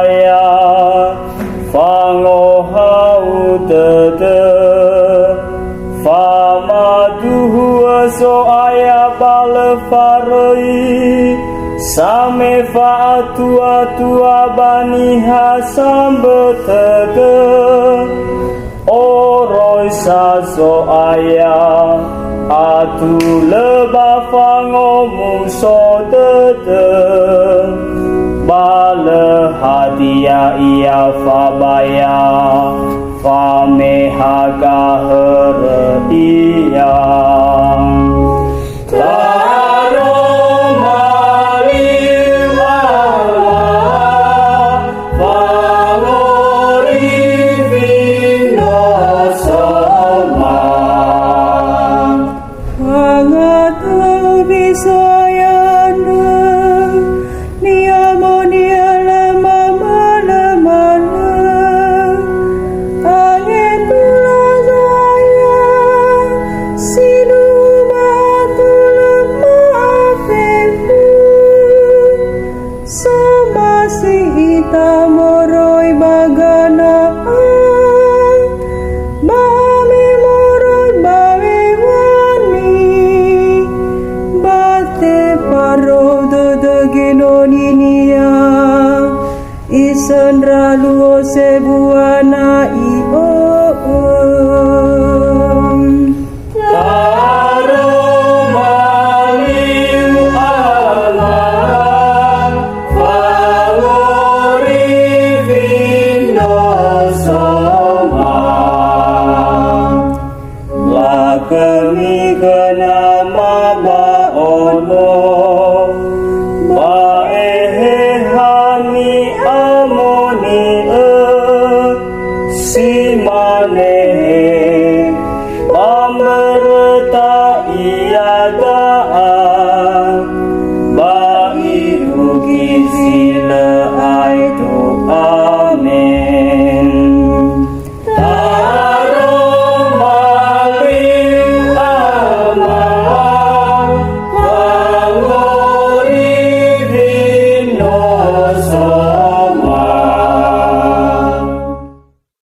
aya fango hau tete fama duhua so aya balefaroi same fa tua bani hasam betege oroi sa so aya atu leba fango muso tete bale hadia ia fabaya fame haga here ia Isan raluo sebuana io